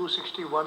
261।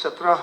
17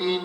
3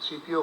CPO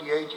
DIG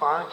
5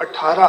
18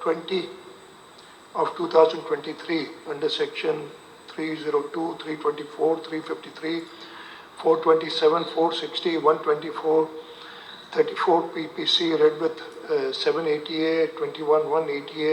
20 of 2023 under section 302, 324, 353, 427, 460, 124, 34 PPC read with 780A, 21, 180A,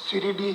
CDD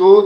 2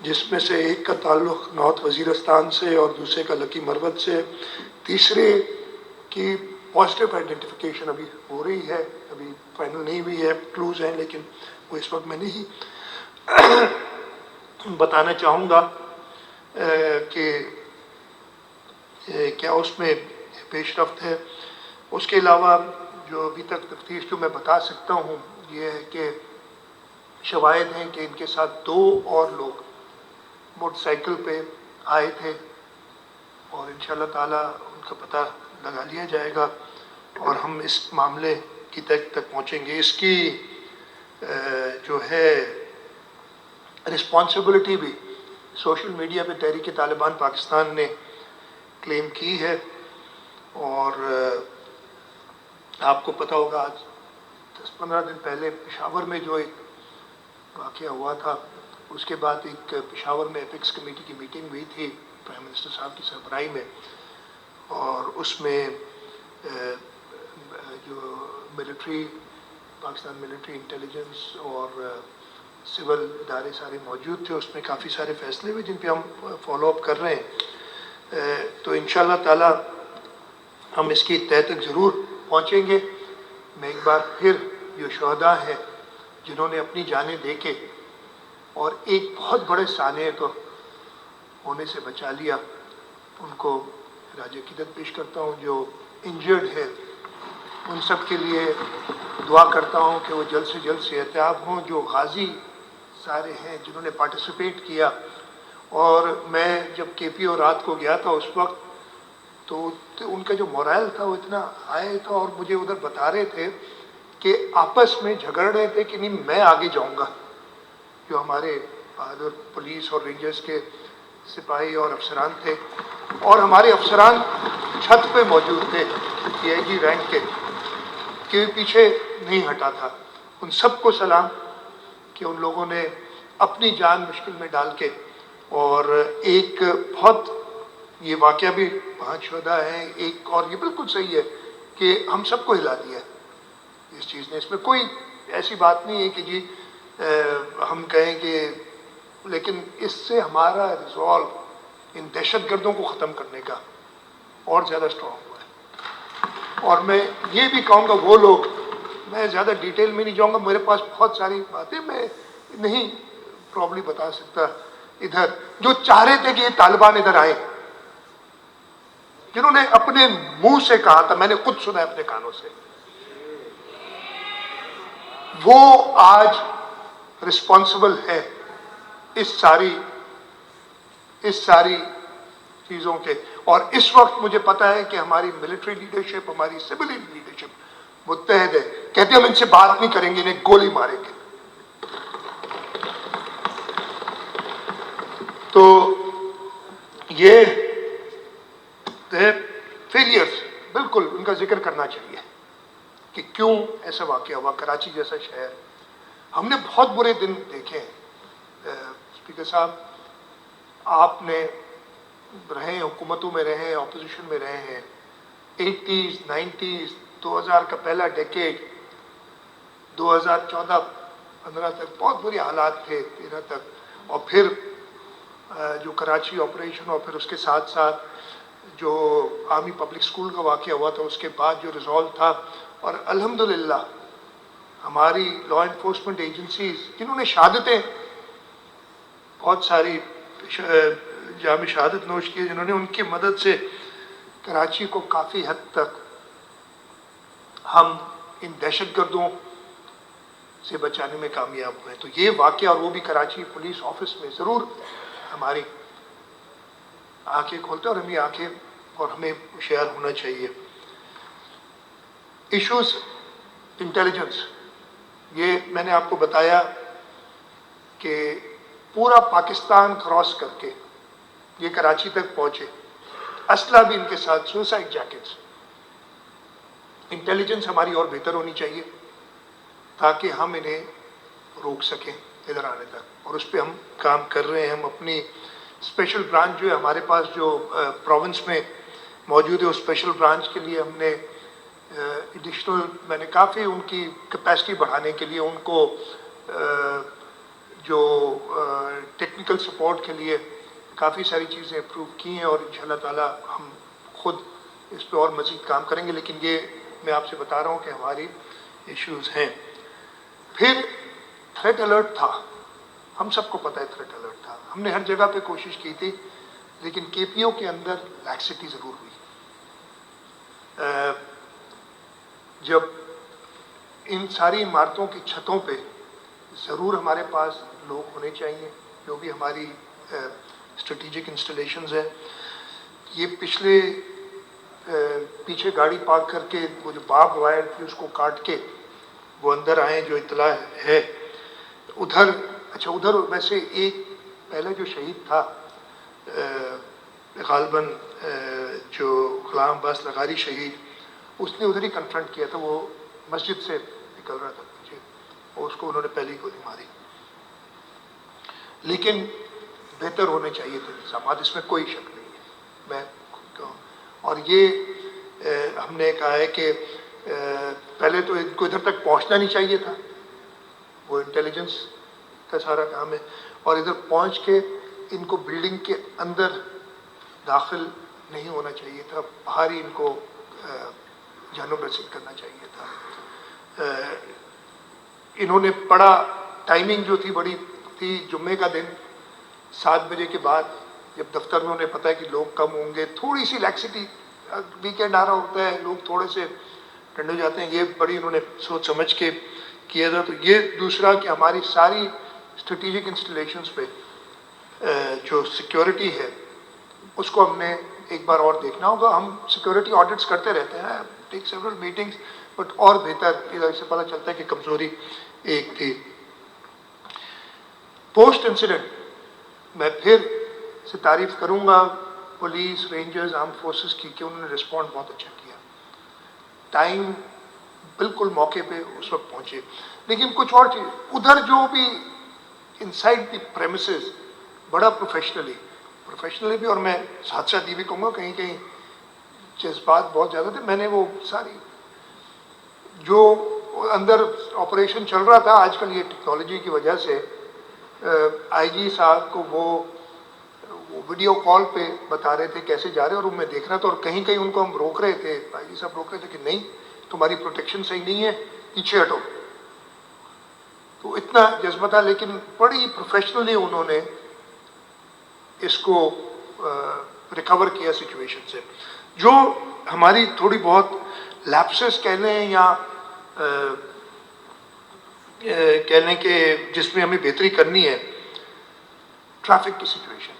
جس میں سے ایک کا تعلق نارتھ وزیرستان سے اور دوسرے کا لکی مروت سے. تیسرے کی پازیٹیو آئیڈینٹیفیکیشن ابھی ہو رہی ہے, ابھی فائنل نہیں ہوئی ہے, کلوز ہیں لیکن وہ اس وقت میں نہیں بتانا چاہوں گا کہ کیا اس میں پیش رفت ہے. اس کے علاوہ جو ابھی تک تفتیش جو میں بتا سکتا ہوں یہ ہے کہ شواہد ہیں کہ ان کے ساتھ 2 اور لوگ موٹر سائیکل پہ آئے تھے اور انشاءاللہ تعالیٰ ان کا پتہ لگا لیا جائے گا اور ہم اس معاملے کی تک پہنچیں گے. اس کی جو ہے رسپانسبلٹی بھی سوشل میڈیا پہ تحریک طالبان پاکستان نے کلیم کی ہے. اور آپ کو پتہ ہوگا آج 10-15 دن پہلے پشاور میں جو ایک واقعہ ہوا تھا, اس کے بعد ایک پشاور میں ایپکس کمیٹی کی میٹنگ ہوئی تھی پرائم منسٹر صاحب کی سربراہی میں, اور اس میں جو ملٹری پاکستان ملٹری انٹیلیجنس اور سول ادارے سارے موجود تھے. اس میں کافی سارے فیصلے ہوئے جن پہ ہم فالو اپ کر رہے ہیں. تو انشاءاللہ تعالی ہم اس کی تہہ تک ضرور پہنچیں گے. میں ایک بار پھر جو شہداء ہیں جنہوں نے اپنی جانیں دے کے اور ایک بہت بڑے سانحے کو ہونے سے بچا لیا, ان کو خراج عقیدت پیش کرتا ہوں. جو انجرڈ ہے ان سب کے لیے دعا کرتا ہوں کہ وہ جلد سے جلد صحتیاب ہوں. جو غازی سارے ہیں جنہوں نے پارٹیسپیٹ کیا, اور میں جب کے پی او رات کو گیا تھا اس وقت تو ان کا جو مورائل تھا وہ اتنا ہائی تھا, اور مجھے ادھر بتا رہے تھے کہ آپس میں جھگڑ رہے تھے کہ نہیں میں آگے جاؤں گا. جو ہمارے بہادر پولیس اور رینجرز کے سپاہی اور افسران تھے, اور ہمارے افسران چھت پہ موجود تھے ڈی آئی جی رینک کے پیچھے نہیں ہٹا تھا. ان سب کو سلام کہ ان لوگوں نے اپنی جان مشکل میں ڈال کے, اور ایک بہت یہ واقعہ بھی 5 شہداء ہیں ایک, اور یہ بالکل صحیح ہے کہ ہم سب کو ہلا دیا ہے اس چیز نے. اس میں کوئی ایسی بات نہیں ہے کہ جی ہم کہیں کہ, لیکن اس سے ہمارا ریزالو ان دہشت گردوں کو ختم کرنے کا اور زیادہ اسٹرانگ ہوا ہے. اور میں یہ بھی کہوں گا وہ لوگ, میں زیادہ ڈیٹیل میں نہیں جاؤں گا, میرے پاس بہت ساری باتیں میں نہیں پرابلی بتا سکتا ادھر, جو چاہ رہے تھے کہ یہ طالبان ادھر آئے, جنہوں نے اپنے منہ سے کہا تھا, میں نے خود سنا ہے اپنے کانوں سے, وہ آج رسپانسبل ہے اس ساری چیزوں کے. اور اس وقت مجھے پتہ ہے کہ ہماری ملٹری لیڈرشپ, ہماری سول لیڈرشپ متحد ہے, کہتے ہیں ہم ان سے بات نہیں کریں گے, انہیں گولی ماریں گے. تو یہ فیلیئرز بالکل ان کا ذکر کرنا چاہیے کہ کیوں ایسا واقعہ ہوا. کراچی جیسا شہر, ہم نے بہت برے دن دیکھے ہیں. اسپیکر صاحب آپ نے رہے ہیں, حکومتوں میں رہے ہیں, اپوزیشن میں رہے ہیں, 80s 90s 2000 کا پہلا ڈیکیڈ, 2014-15 تک بہت بری حالات تھے, 13 تک, اور پھر جو کراچی آپریشن, اور پھر اس کے ساتھ ساتھ جو آرمی پبلک اسکول کا واقعہ ہوا تھا, اس کے بعد جو ریزالو تھا. اور الحمدللہ ہماری لا انفورسمنٹ ایجنسیز جنہوں نے شہادتیں بہت ساری جام شہادت نوش کی, جنہوں نے ان کی مدد سے کراچی کو کافی حد تک ہم ان دہشت گردوں سے بچانے میں کامیاب ہوئے. تو یہ واقعہ, اور وہ بھی کراچی پولیس آفس میں, ضرور ہماری آنکھیں کھولتے اور ہمیں آنکھیں, اور ہمیں ہوشیار ہونا چاہیے. ایشوز انٹیلیجنس, یہ میں نے آپ کو بتایا کہ پورا پاکستان کراس کر کے یہ کراچی تک پہنچے, اسلحہ بھی ان کے ساتھ, سوسائڈ جیکٹس. انٹیلیجنس ہماری اور بہتر ہونی چاہیے تاکہ ہم انہیں روک سکیں ادھر آنے تک, اور اس پہ ہم کام کر رہے ہیں. ہم اپنی اسپیشل برانچ جو ہے ہمارے پاس جو پروونس میں موجود ہے, اس اسپیشل برانچ کے لیے ہم نے ایڈیشنل, میں نے کافی ان کی کیپیسٹی بڑھانے کے لیے ان کو جو ٹیکنیکل سپورٹ کے لیے کافی ساری چیزیں امپروو کی ہیں، اور انشاءاللہ تعالی ہم خود اس پہ اور مزید کام کریں گے، لیکن یہ میں آپ سے بتا رہا ہوں کہ ہماری ایشوز ہیں۔ پھر تھریٹ الرٹ تھا، ہم سب کو پتہ ہے تھریٹ الرٹ تھا، ہم نے ہر جگہ پہ کوشش کی تھی، لیکن کے پی او کے اندر لیکسٹی ضرور ہوئی۔ جب ان ساری عمارتوں کی چھتوں پہ ضرور ہمارے پاس لوگ ہونے چاہیے، جو بھی ہماری اسٹریٹجک انسٹالیشنز ہیں۔ یہ پیچھے گاڑی پارک کر کے وہ جو بارب وائر تھی اس کو کاٹ کے وہ اندر آئے، جو اطلاع ہے ادھر ویسے ایک پہلے جو شہید تھا غالباً جو غلام عباس لغاری شہید، اس نے ادھر ہی کنفرنٹ کیا تھا، وہ مسجد سے نکل رہا تھا پیچھے اور اس کو انہوں نے پہلی گولی ماری۔ لیکن بہتر ہونے چاہیے تھے انتظامات، اس میں کوئی شک نہیں ہے، میں کہوں۔ اور یہ ہم نے کہا ہے کہ پہلے تو ان کو ادھر تک پہنچنا نہیں چاہیے تھا، وہ انٹیلیجنس کا سارا کام ہے، اور ادھر پہنچ کے ان کو بلڈنگ کے اندر داخل نہیں ہونا چاہیے تھا، باہر ہی ان کو جانب رسید کرنا چاہیے تھا۔ انہوں نے پڑھا، ٹائمنگ جو تھی بڑی تھی، جمعے کا دن 7 بجے کے بعد، جب دفتر میں انہیں پتہ ہے کہ لوگ کم ہوں گے، تھوڑی سی لیکسٹی، ویکینڈ آ رہا ہوتا ہے، لوگ تھوڑے سے ٹھنڈے ہو جاتے ہیں، یہ بڑی انہوں نے سوچ سمجھ کے کیا تھا۔ تو یہ دوسرا کہ ہماری ساری اسٹریٹجک انسٹالیشنز پہ جو سیکیورٹی ہے اس کو ہم نے ایک بار اور دیکھنا ہوگا۔ ہم سیکیورٹی آڈٹس کرتے رہتے ہیں، ٹیک سیورل میٹنگز، بٹ اور بہتر ادھر سے پتہ چلتا ہے کہ کمزوری ایک تھی۔ پوسٹ انسیڈنٹ میں پھر سے تعریف کروں گا پولیس، رینجرز، آرم فورسز کی، کہ انہوں نے رسپونڈ بہت اچھا کیا، ٹائم بالکل موقع پہ اس وقت پہنچے۔ لیکن کچھ اور چیز ادھر جو بھی انسائڈ دی پریمیسز بڑا پروفیشنلی بھی، اور میں ساتھ ساتھ یہ بھی کہوں گا کہیں کہیں جذبات بہت زیادہ تھے۔ میں نے وہ ساری جو اندر آپریشن چل رہا تھا، آج کل یہ ٹیکنالوجی کی وجہ سے آئی جی صاحب کو وہ ویڈیو کال پہ بتا رہے تھے کیسے جا رہے ہیں، اور میں دیکھ رہا تھا، اور کہیں کہیں ان کو ہم روک رہے تھے، آئی جی صاحب روک رہے تھے کہ نہیں تمہاری پروٹیکشن صحیح نہیں ہے، پیچھے ہٹو۔ تو اتنا جذبہ تھا، لیکن بڑی پروفیشنلی انہوں نے اس کو ریکور کیا سچویشن سے۔ جو ہماری تھوڑی بہت لیپسز کہہ لیں یا کہہ لیں کہ جس میں ہمیں بہتری کرنی ہے، ٹریفک کی سچویشن۔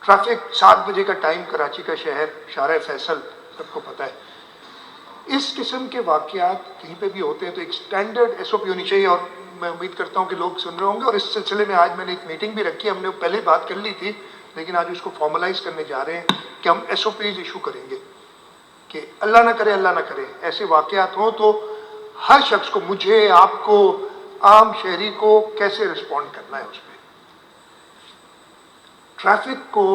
ٹریفک 7 بجے کا ٹائم، کراچی کا شہر، شارع فیصل سب کو پتہ ہے۔ اس قسم کے واقعات کہیں پہ بھی ہوتے ہیں تو ایک سٹینڈرڈ ایس او پی ہونی چاہیے، اور میں امید کرتا ہوں کہ لوگ سن رہے ہوں گے، اور اس سلسلے میں آج میں نے ایک میٹنگ بھی رکھی، ہم نے پہلے بات کر لی تھی، لیکن آج اس کو فارملائز کرنے جا رہے ہیں کہ ہم ایس او پیز ایشو کریں گے کہ اللہ نہ کرے ایسے واقعات ہوں تو ہر شخص کو، مجھے، آپ کو، عام شہری کو کیسے رسپونڈ کرنا ہے اس پہ۔ ٹریفک کو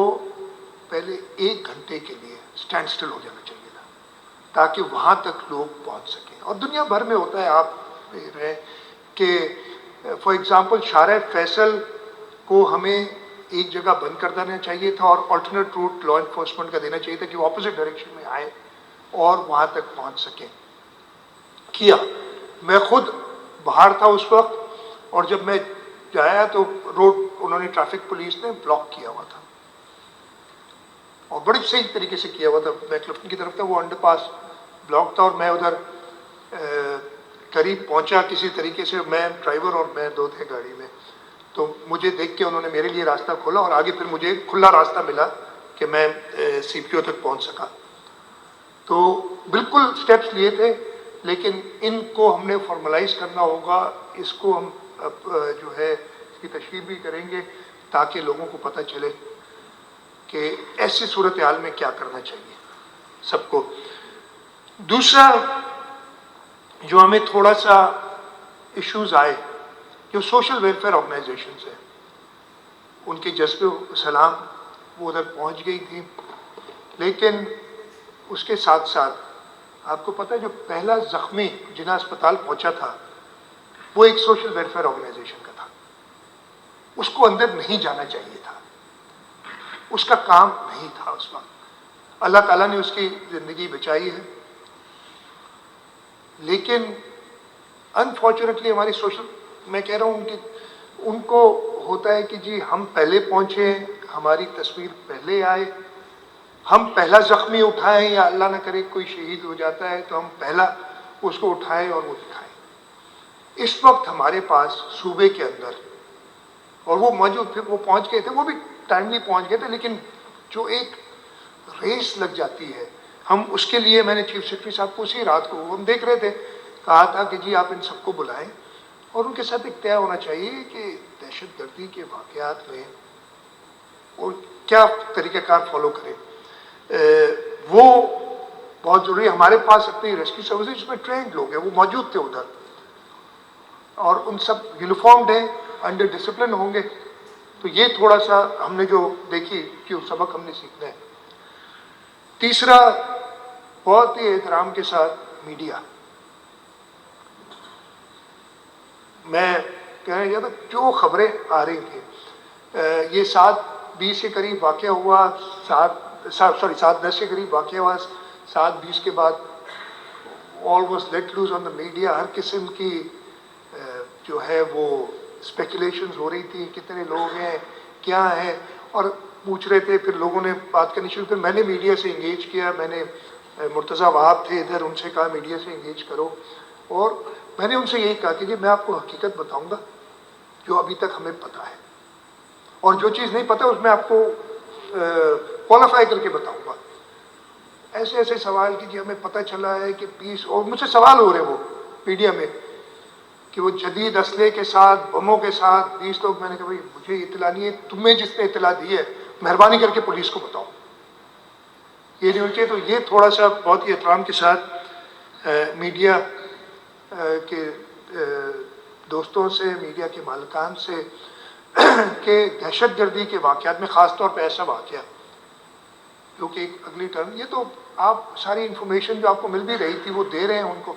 پہلے 1 گھنٹے کے لیے سٹینڈ سٹل ہو جانا چاہیے تھا تاکہ وہاں تک لوگ پہنچ سکیں، اور دنیا بھر میں ہوتا ہے، آپ دیکھ رہے ہیں کہ فار ایگزامپل شارع فیصل کو ہمیں ایک جگہ بند کر دینا چاہیے تھا، اور آلٹرنیٹ روٹ لا انفورسمنٹ کا دینا چاہیے تھا کہ وہ اپوزٹ ڈائریکشن میں آئے اور وہاں تک پہنچ سکیں۔ کیا، میں خود باہر تھا اس وقت، اور جب میں جایا تو روڈ انہوں نے ٹریفک پولیس نے بلاک کیا ہوا تھا، اور بڑی صحیح طریقے سے کیا ہوا تھا، بیک لفٹن کی طرف تھا، وہ انڈر پاس بلاک تھا، اور میں ادھر قریب پہنچا کسی طریقے سے، میں ڈرائیور اور میں 2 تھے گاڑی میں، تو مجھے دیکھ کے انہوں نے میرے لیے راستہ کھولا، اور آگے پھر مجھے کھلا راستہ ملا کہ میں سی پی او تک پہنچ سکا۔ تو بالکل سٹیپس لیے تھے، لیکن ان کو ہم نے فارملائز کرنا ہوگا، اس کو ہم جو ہے اس کی تشریح بھی کریں گے تاکہ لوگوں کو پتہ چلے کہ ایسی صورتحال میں کیا کرنا چاہیے سب کو۔ دوسرا جو ہمیں تھوڑا سا ایشوز آئے، جو سوشل ویلفیئر آرگنائزیشنز ہیں، ان کے جذبے و سلام وہ ادھر پہنچ گئی تھی، لیکن اس کے ساتھ ساتھ آپ کو پتہ ہے جو پہلا زخمی جناح اسپتال پہنچا تھا وہ ایک سوشل ویلفیئر آرگنائزیشن کا تھا، اس کو اندر نہیں جانا چاہیے تھا، اس کا کام نہیں تھا اس وقت۔ اللہ تعالیٰ نے اس کی زندگی بچائی ہے، لیکن انفارچونیٹلی ہماری سوشل، میں کہہ رہا ہوں کہ ان کو ہوتا ہے کہ جی ہم پہلے پہنچے، ہماری تصویر پہلے آئے، ہم پہلا زخمی اٹھائیں، یا اللہ نہ کرے کوئی شہید ہو جاتا ہے تو ہم پہلا اس کو اٹھائیں اور وہ دکھائیں۔ اس وقت ہمارے پاس صوبے کے اندر، اور وہ موجود تھے، وہ پہنچ گئے تھے، وہ بھی ٹائملی پہنچ گئے تھے، لیکن جو ایک ریس لگ جاتی ہے، ہم اس کے لیے، میں نے چیف سیکرٹری صاحب کو اسی رات کو، ہم دیکھ رہے تھے، کہا تھا کہ جی آپ ان سب کو بلائیں اور ان کے ساتھ ایک طے ہونا چاہیے کہ دہشت گردی کے واقعات میں وہ کیا طریقہ کار فالو کریں۔ وہ بہت ضروری ہے۔ ہمارے پاس اپنی ریسکیو سروسز جس میں ٹرینڈ لوگ ہیں، وہ موجود تھے ادھر، اور ان سب یونیفارمڈ ہیں، انڈر ڈسپلن ہوں گے، تو یہ تھوڑا سا ہم نے جو دیکھی کہ سبق ہم نے سیکھنا ہے۔ تیسرا، بہت ہی احترام کے ساتھ میڈیا، میں کہنا چاہتا ہوں جو خبریں آ رہی تھیں، یہ 7:20 کے قریب واقعہ ہوا، 7:10 کے قریب واقعہ ہوا، 7:20 کے بعد all was let loose on the media, ہر قسم کی جو ہے وہ اسپیکولیشنز ہو رہی تھی، کتنے لوگ ہیں، کیا ہیں، اور پوچھ رہے تھے، پھر لوگوں نے بات کرنی شروع، پھر میں نے میڈیا سے انگیج کیا، میں نے مرتضیٰ وہاب تھے ادھر، ان سے کہا میڈیا سے انگیج کرو، اور میں نے ان سے یہی کہا کہ جی میں آپ کو حقیقت بتاؤں گا جو ابھی تک ہمیں پتہ ہے، اور جو چیز نہیں پتہ اس میں آپ کو کوالیفائی کر کے بتاؤں گا۔ ایسے ایسے سوال کہ جی ہمیں پتہ چلا ہے کہ 20، اور مجھ سے سوال ہو رہے وہ میڈیا میں کہ وہ جدید اسلحے کے ساتھ، بموں کے ساتھ 20 لوگ، میں نے کہا بھائی مجھے اطلاع نہیں ہے، تمہیں جس نے اطلاع دی ہے مہربانی کر کے پولیس کو بتاؤ، یہ نہیں ہونا چاہیے۔ تو یہ تھوڑا سا بہت ہی احترام کے ساتھ میڈیا کے دوستوں سے، میڈیا کے مالکان سے، کہ دہشت گردی کے واقعات میں خاص طور پہ ایسا واقعہ جو کہ ایک اگلی ٹرن، یہ تو آپ ساری انفارمیشن جو آپ کو مل بھی رہی تھی وہ دے رہے ہیں، ان کو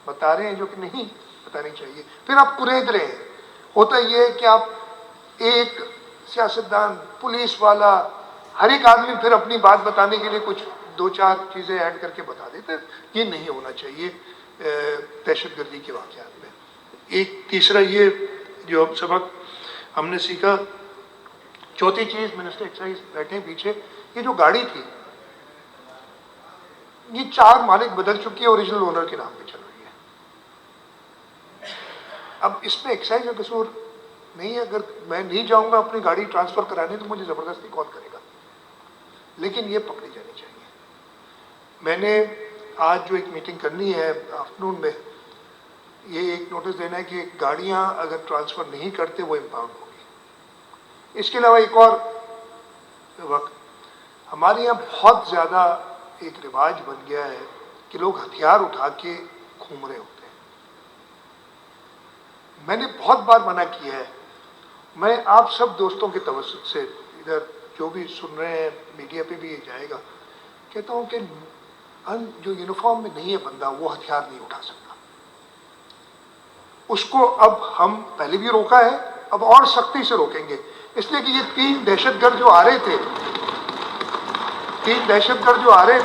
بتا رہے ہیں جو کہ نہیں بتانی چاہیے، پھر آپ کرید رہے ہیں۔ ہوتا یہ ہے کہ آپ ایک سیاستدان، پولیس والا، ہر ایک آدمی پھر اپنی بات بتانے کے لیے کچھ 2-4 چیزیں ایڈ کر کے بتا دیتے، یہ نہیں ہونا چاہیے دہشت گردی کے واقعات میں۔ ایک تیسرا یہ جو سبق ہم نے سیکھا، چوتھی چیز، منسٹر ایکسائز بیٹھے پیچھے، یہ جو گاڑی تھی یہ 4 مالک بدل چکی ہے، اوریجنل اونر کے نام پہ چل رہی ہے۔ اب اس میں ایکسائز کا قصور نہیں ہے، اگر میں نہیں جاؤں گا اپنی گاڑی ٹرانسفر کرانے تو مجھے زبردستی کون کرے گا، لیکن یہ پکڑی جانی چاہیے۔ میں نے آج جو ایک میٹنگ کرنی ہے آفٹرنون میں، یہ ایک نوٹس دینا ہے کہ گاڑیاں اگر ٹرانسفر نہیں کرتے وہ امپاؤنڈ ہوگی۔ اس کے علاوہ ایک اور وقت، ہمارے یہاں بہت زیادہ ایک رواج بن گیا ہے کہ لوگ ہتھیار اٹھا کے گھوم رہے ہوتے ہیں۔ میں نے بہت بار منع کیا ہے، میں آپ سب دوستوں کے توسط سے، ادھر جو بھی سن رہے ہیں، میڈیا پہ بھی یہ جائے گا، کہتا ہوں کہ جو یونیفارم میں نہیں ہے بندہ وہ ہتھیار نہیں اٹھا سکتا۔ اس کو اب ہم پہلے بھی روکا ہے، اب اور سختی سے روکیں گے، اس لیے کہ یہ 3 دہشت گرد جو آ رہے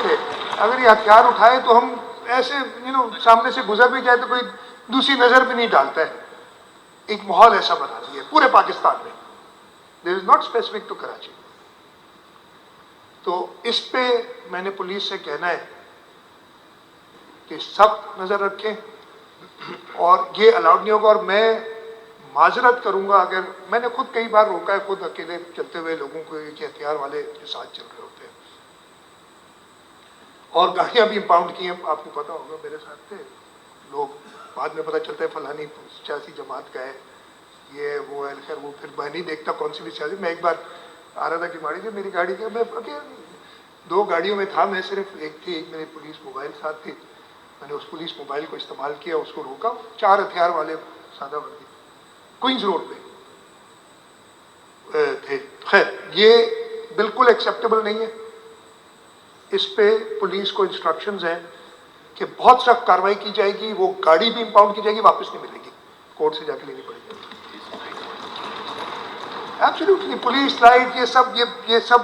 تھے، اگر یہ ہتھیار اٹھائے تو ہم ایسے سامنے سے گزر بھی جائے تو کوئی دوسری نظر بھی نہیں ڈالتا ہے۔ ایک ماحول ایسا بنا دیا ہے پورے پاکستان میں، there is not specific to Karachi. تو اس پہ میں نے پولیس سے کہنا ہے کہ سخت نظر رکھیں، اور یہ الاؤڈ نہیں ہوگا۔ اور میں معذرت کروں گا اگر، میں نے خود کئی بار روکا ہے، خود اکیلے چلتے ہوئے لوگوں کو، کہ ہتھیار والے کے ساتھ چل رہے ہوتے ہیں، اور گاڑیاں بھی امپاؤنڈ کی ہیں، آپ کو پتا ہوگا، میرے ساتھ تھے لوگ، بعد میں پتہ چلتا ہے فلانی سیاسی جماعت کا ہے، یہ وہ ہے، خیر وہ پھر میں نہیں دیکھتا کون سی بھی سیاسی۔ میں ایک بار آ رہا تھا کہ ماڑی سے میری گاڑی کے، میں 2 گاڑیوں میں تھا، میں صرف ایک تھی، ایک میری پولیس موبائل ساتھ تھی، میں نے اس پولیس موبائل کو استعمال کیا، اس کو روکا، 4 ہتھیار والے سادہ وردی کوئنز روڈ پہ تھے۔ خیر یہ بالکل ایکسیپٹیبل نہیں ہے، اس پہ پولیس کو انسٹرکشنز ہیں کہ بہت سخت کارروائی کی جائے گی، وہ گاڑی بھی امپاؤنڈ کی جائے گی، واپس نہیں ملے گی، کورٹ سے جا کے لینی پڑے گی۔ ایبسلیوٹلی پولیس لائٹ یہ سب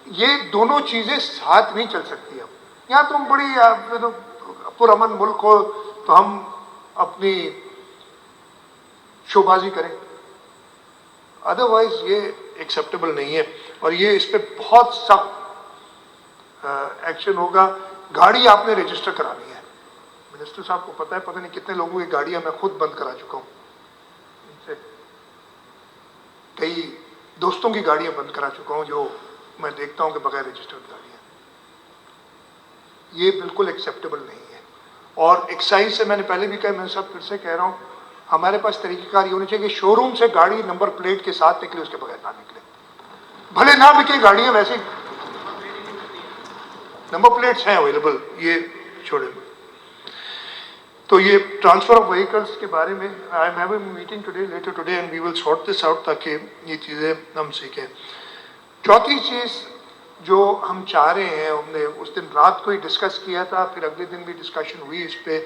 یہ دونوں چیزیں ساتھ نہیں چل سکتی. اب یہاں تم بڑی پرامن ملک ہو تو ہم اپنی شوبازی کریں, ادروائز یہ ایکسیپٹیبل نہیں ہے, اور یہ اس پہ بہت سخت ایکشن ہوگا. گاڑی آپ نے رجسٹر کرانی ہے. منسٹر صاحب کو پتہ ہے, پتہ نہیں کتنے لوگوں کی گاڑیاں میں خود بند کرا چکا ہوں, ان سے کئی دوستوں کی گاڑیاں بند کرا چکا ہوں جو میں دیکھتا ہوں کہ بغیر رجسٹرڈ گاڑیاں. یہ بالکل ایکسیپٹیبل نہیں ہے. اور ایکسائز سے میں نے پہلے بھی کہا, میں سب پھر سے کہہ رہا ہوں, ہمارے پاس طریقہ کار یہ ہونی چاہیے کہ شو روم سے گاڑی نمبر پلیٹ کے ساتھ نکلے, اس کے بغیر نہ نکلے. بھلے نہ بکے گاڑیاں, ویسے نمبر پلیٹس ہیں اویلیبل, یہ چھوڑے. تو یہ ٹرانسفر آف وہیکلس کے بارے میں I am having meeting today later today and we will sort this out, تاکہ یہ چیزیں ہم سیکھیں. چوتھی چیز جو ہم چاہ رہے ہیں, ہم نے اس دن رات کو ہی ڈسکس کیا تھا, پھر اگلے دن بھی ڈسکشن ہوئی اس پہ,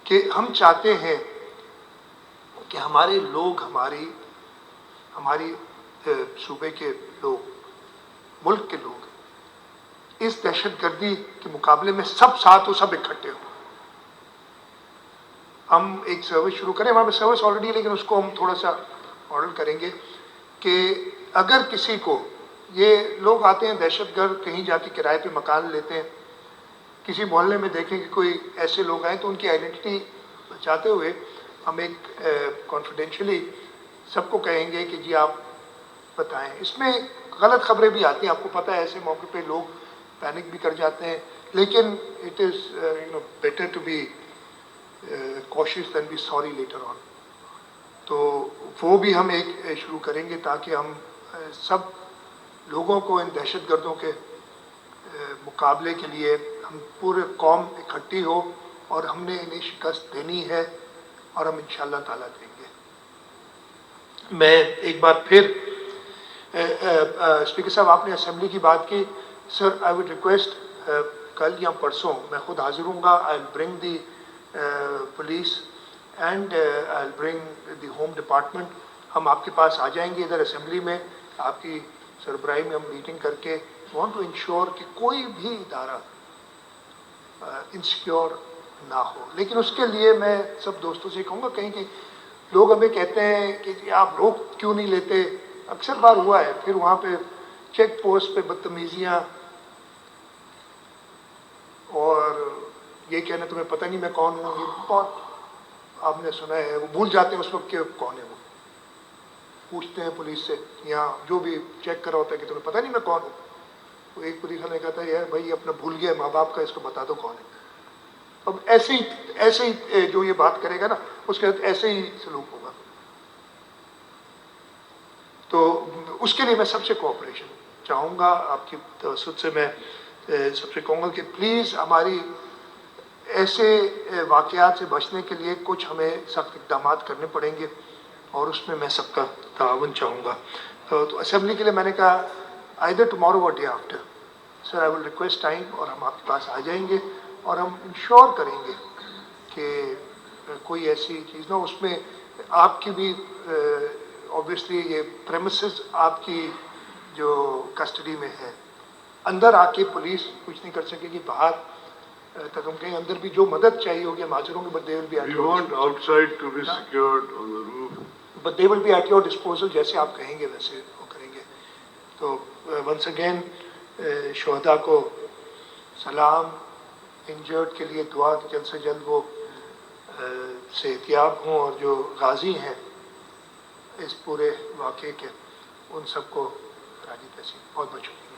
کہ ہم چاہتے ہیں کہ ہمارے لوگ, ہماری صوبے کے لوگ, ملک کے لوگ اس دہشت گردی کے مقابلے میں سب ساتھ ہو, سب اکٹھے ہوں. ہم ایک سروس شروع کریں, ہمارے سروس آلریڈی ہے, لیکن اس کو ہم تھوڑا سا ماڈل کریں گے کہ اگر کسی کو, یہ لوگ آتے ہیں دہشت گرد, کہیں جا کے کرائے پہ مکان لیتے ہیں, کسی محلے میں دیکھیں کہ کوئی ایسے لوگ آئیں تو ان کی آئیڈینٹی بچاتے ہوئے ہم ایک کانفیڈینشلی سب کو کہیں گے کہ جی آپ بتائیں. اس میں غلط خبریں بھی آتی ہیں, آپ کو پتہ ہے, ایسے موقع پہ لوگ پینک بھی کر جاتے ہیں, لیکن it is better to be cautious than be sorry later on. تو وہ بھی ہم ایک شروع کریں گے تاکہ ہم سب لوگوں کو ان دہشت گردوں کے مقابلے کے لیے ہم پورے قوم اکٹھی ہو, اور ہم نے انہیں شکست دینی ہے, اور ہم انشاءاللہ تعالیٰ دیں گے. میں ایک بار پھر اسپیکر صاحب, آپ نے اسمبلی کی بات کی, سر آئی وڈ ریکویسٹ کل یا پرسوں میں خود حاضر ہوں گا. I will bring the police and I will bring the home department. ہم آپ کے پاس آ جائیں گے ادھر اسمبلی میں, آپ کی سربراہی میں ہم میٹنگ کر کے وانٹ ٹو انشور کہ کوئی بھی ادارہ انسیکیور نہ ہو. لیکن اس کے لیے میں سب دوستوں سے کہوں گا, کہیں کہ لوگ ہمیں کہتے ہیں کہ جی آپ روک کیوں نہیں لیتے, اکثر بار ہوا ہے, پھر وہاں پہ چیک پوسٹ پہ بدتمیزیاں, اور یہ کہنا تمہیں پتہ نہیں میں کون ہوں, یہ بہت آپ نے سنا ہے. وہ بھول جاتے ہیں اس وقت کہ کون ہے وہ, پوچھتے ہیں پولیس سے, یہاں جو بھی چیک کرا ہوتا ہے کہ تمہیں پتہ نہیں میں کون ہوں. وہ ایک پولیس والے کہتا ہے یار بھائی اپنا بھول گیا ماں باپ کا, اس کو بتا دو کون ہے. اب ایسے ہی جو یہ بات کرے گا نا, اس کے ساتھ ایسے ہی سلوک ہوگا. تو اس کے لیے میں سب سے کوآپریشن چاہوں گا. آپ کی توسط سے میں سب سے کہوں گا کہ پلیز ہماری ایسے واقعات سے بچنے کے لیے کچھ ہمیں سخت اقدامات کرنے پڑیں گے, اور اس میں سب کا تعاون چاہوں گا. تو اسمبلی کے لیے میں نے کہا either tomorrow or day after, sir I will request time, اور ہم آپ کے پاس آ جائیں گے, اور ہم انشور کریں گے کہ کوئی ایسی چیز نہ, اس میں آپ کی بھی obviously یہ پریمسز آپ کی جو کسٹڈی میں ہے, اندر آ کے پولیس کچھ نہیں کر سکے گی. باہر تک ہم کہیں اندر بھی جو مدد چاہیے ہوگی ہم حاضر ہوں گے, but they will be at We your want outside to be secured on the roof. but they will be at your disposal, جیسے آپ کہیں گے ویسے وہ کریں گے. تو ونس اگین شہداء کو سلام, انجرڈ کے لیے دعا کہ جلد سے جلد وہ صحتیاب ہوں, اور جو غازی ہیں اس پورے واقعے کے ان سب کو راضی تحسین. بہت بہت شکریہ.